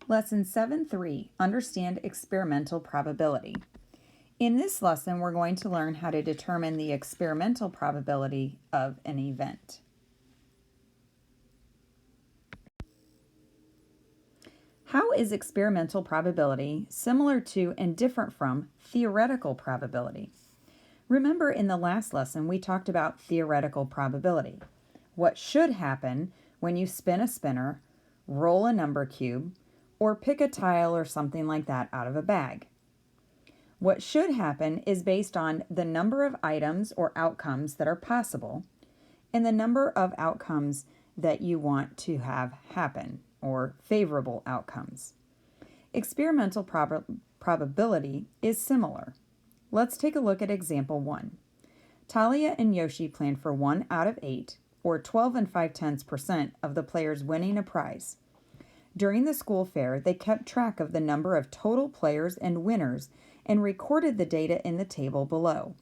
Lesson 7.3, Understand Experimental Probability. In this lesson, we're going to learn how to determine the experimental probability of an event. How is experimental probability similar to and different from theoretical probability? Remember, in the last lesson, we talked about theoretical probability. What should happen when you spin a spinner, roll a number cube, or pick a tile or something like that out of a bag. What should happen is based on the number of items or outcomes that are possible and the number of outcomes that you want to have happen, or favorable outcomes. Experimental probability is similar. Let's take a look at example 1. Talia and Yoshi planned for 1 out of 8, or 12 5/10% of the players winning a prize. During the school fair, they kept track of the number of total players and winners and recorded the data in the table below.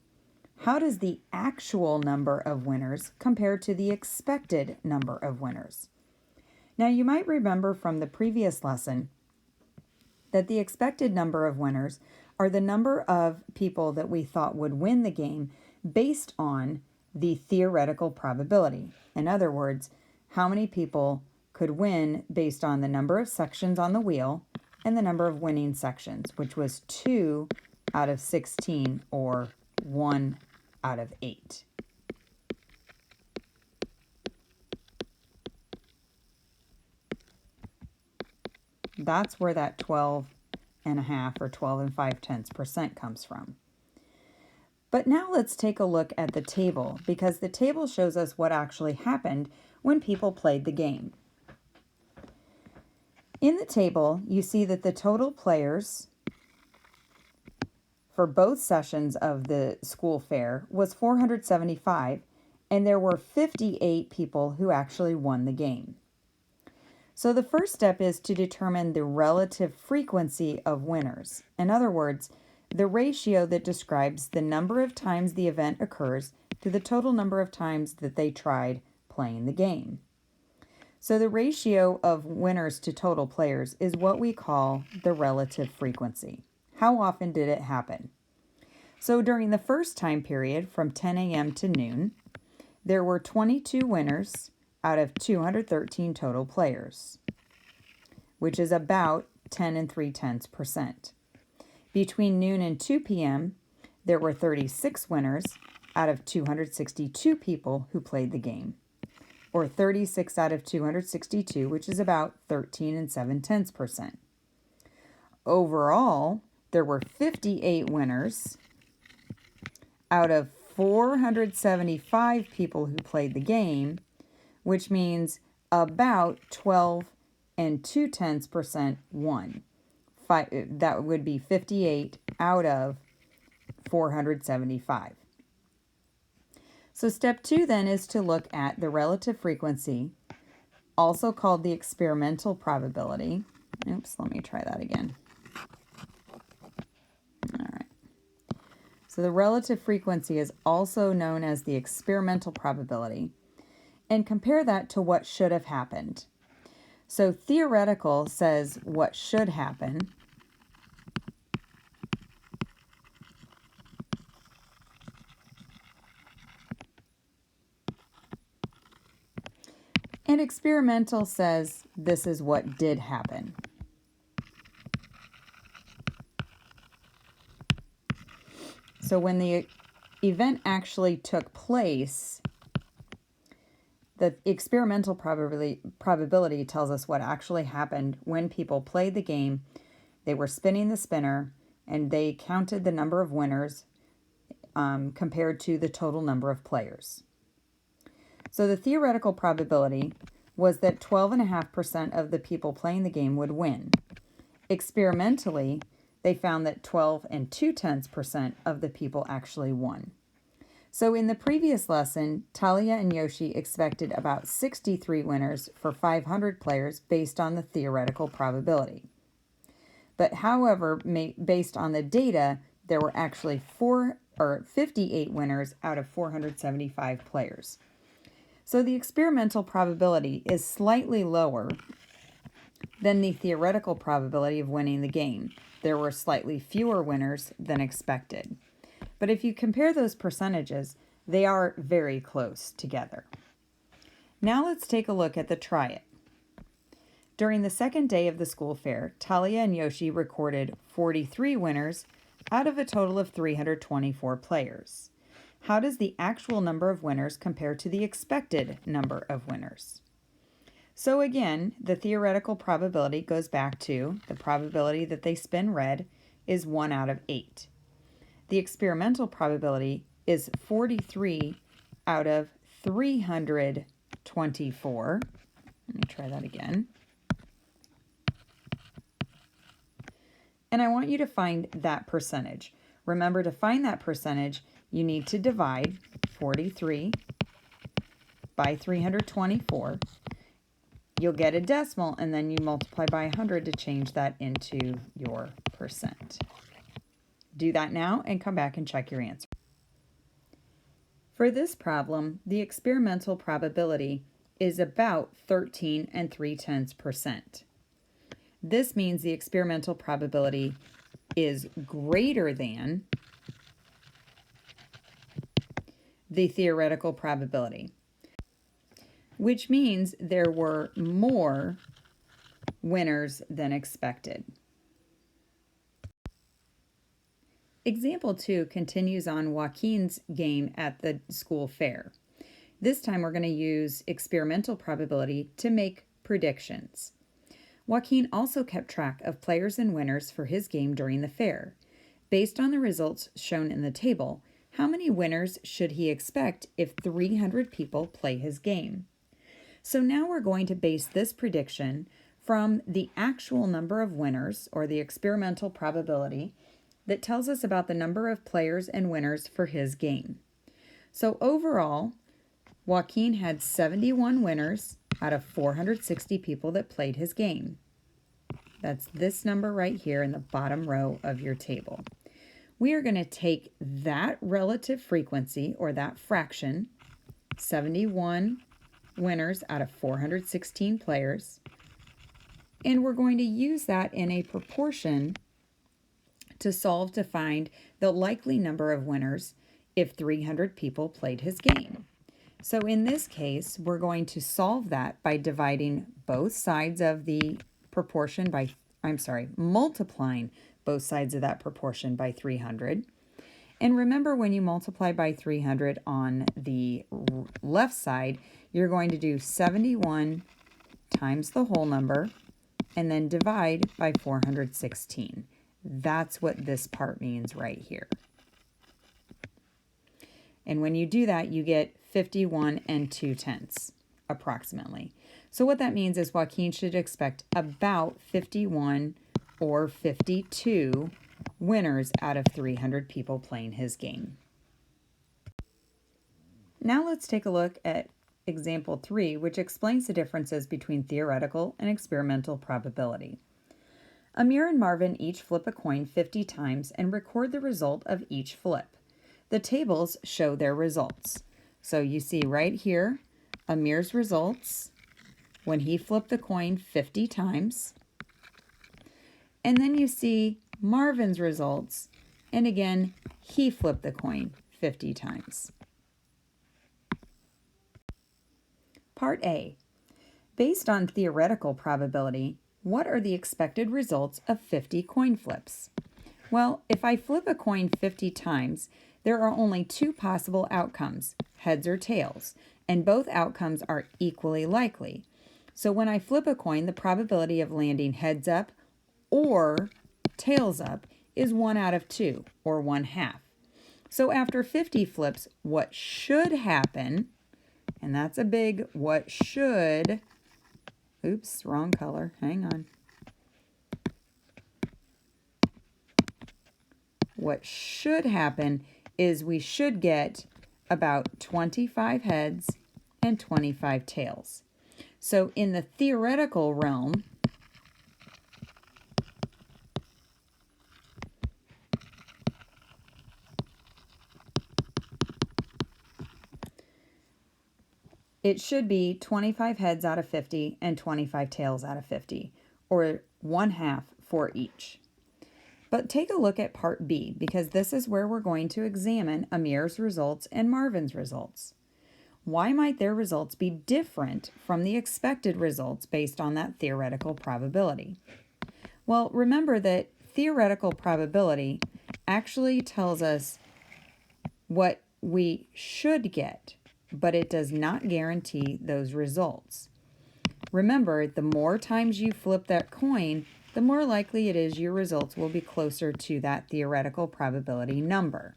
How does the actual number of winners compare to the expected number of winners? Now, you might remember from the previous lesson that the expected number of winners are the number of people that we thought would win the game based on the theoretical probability. In other words, how many people could win based on the number of sections on the wheel and the number of winning sections, which was 2 out of 16 or 1 out of 8. That's where that 12.5 or 12 5/10% comes from. But now let's take a look at the table, because the table shows us what actually happened when people played the game. In the table, you see that the total players for both sessions of the school fair was 475, and there were 58 people who actually won the game. So the first step is to determine the relative frequency of winners. In other words, the ratio that describes the number of times the event occurs to the total number of times that they tried playing the game. So the ratio of winners to total players is what we call the relative frequency. How often did it happen? So during the first time period, from 10 a.m. to noon, there were 22 winners out of 213 total players, which is about 10 3/10%. Between noon and 2 p.m., there were 36 winners out of 262 people who played the game, or 36 out of 262, which is about 13 7/10%. Overall, there were 58 winners out of 475 people who played the game, which means about 12 2/10% won. That would be 58 out of 475. So step 2 then is to look at the relative frequency, also called the experimental probability. Oops, let me try that again. All right. So the relative frequency is also known as the experimental probability, and compare that to what should have happened. So theoretical says what should happen, and experimental says this is what did happen. So when the event actually took place, the experimental probability tells us what actually happened when people played the game. They were spinning the spinner, and they counted the number of winners compared to the total number of players. So the theoretical probability was that 12.5% of the people playing the game would win. Experimentally, they found that 12 2/10% of the people actually won. So in the previous lesson, Talia and Yoshi expected about 63 winners for 500 players based on the theoretical probability. But however, based on the data, there were actually 58 winners out of 475 players. So the experimental probability is slightly lower than the theoretical probability of winning the game. There were slightly fewer winners than expected. But if you compare those percentages, they are very close together. Now let's take a look at the try it. During the second day of the school fair, Talia and Yoshi recorded 43 winners out of a total of 324 players. How does the actual number of winners compare to the expected number of winners? So again, the theoretical probability goes back to the probability that they spin red is 1 out of 8. The experimental probability is 43 out of 324. Let me try that again. And I want you to find that percentage. Remember, to find that percentage, you need to divide 43 by 324. You'll get a decimal, and then you multiply by 100 to change that into your percent. Do that now and come back and check your answer. For this problem, the experimental probability is about 13 3/10%. This means the experimental probability is greater than the theoretical probability, which means there were more winners than expected. Example 2 continues on Joaquin's game at the school fair. This time we're going to use experimental probability to make predictions. Joaquin also kept track of players and winners for his game during the fair. Based on the results shown in the table, how many winners should he expect if 300 people play his game? So now we're going to base this prediction from the actual number of winners, or the experimental probability, that tells us about the number of players and winners for his game. So overall, Joaquin had 71 winners out of 460 people that played his game. That's this number right here in the bottom row of your table. We are going to take that relative frequency, or that fraction, 71 winners out of 416 players, and we're going to use that in a proportion to solve to find the likely number of winners if 300 people played his game. So in this case, we're going to solve that by dividing both sides of the proportion by, multiplying both sides of that proportion by 300. And remember, when you multiply by 300 on the left side, you're going to do 71 times the whole number and then divide by 416. That's what this part means right here. And when you do that, you get 51 2/10 approximately. So what that means is Joaquin should expect about 51 or 52 winners out of 300 people playing his game. Now let's take a look at example 3, which explains the differences between theoretical and experimental probability. Amir and Marvin each flip a coin 50 times and record the result of each flip. The tables show their results. So you see right here, Amir's results when he flipped the coin 50 times. And then you see Marvin's results, and again, he flipped the coin 50 times. Part A. Based on theoretical probability, what are the expected results of 50 coin flips? Well, if I flip a coin 50 times, there are only two possible outcomes, heads or tails, and both outcomes are equally likely. So when I flip a coin, the probability of landing heads up or tails up is 1 out of 2, or 1/2. So after 50 flips, what should happen, and that's a big what should, oops, wrong color, hang on. What should happen is we should get about 25 heads and 25 tails. So in the theoretical realm, it should be 25 heads out of 50 and 25 tails out of 50. or 1/2 for each. But take a look at part B, because this is where we're going to examine Amir's results and Marvin's results. Why might their results be different from the expected results based on that theoretical probability? Well, remember that theoretical probability actually tells us what we should get, but it does not guarantee those results. Remember, the more times you flip that coin, the more likely it is your results will be closer to that theoretical probability number.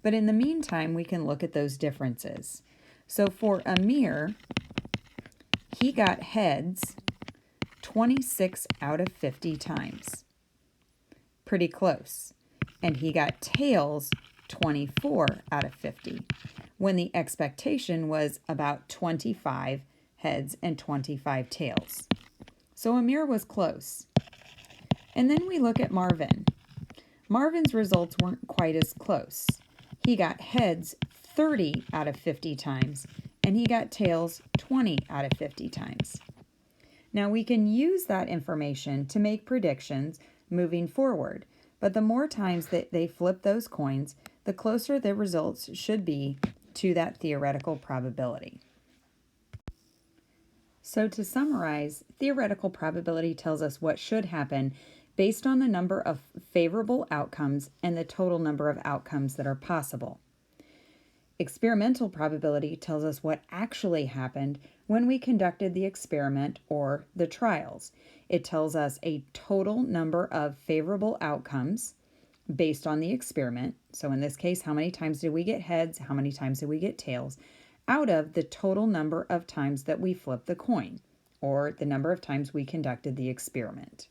But in the meantime, we can look at those differences. So for Amir, he got heads 26 out of 50 times. Pretty close. And he got tails 24 out of 50, when the expectation was about 25 heads and 25 tails. So Amir was close. And then we look at Marvin. Marvin's results weren't quite as close. He got heads 30 out of 50 times, and he got tails 20 out of 50 times. Now we can use that information to make predictions moving forward, but the more times that they flip those coins, the closer the results should be to that theoretical probability. So to summarize, theoretical probability tells us what should happen based on the number of favorable outcomes and the total number of outcomes that are possible. Experimental probability tells us what actually happened when we conducted the experiment or the trials. It tells us a total number of favorable outcomes based on the experiment. So in this case, how many times did we get heads? How many times did we get tails? Out of the total number of times that we flipped the coin, or the number of times we conducted the experiment.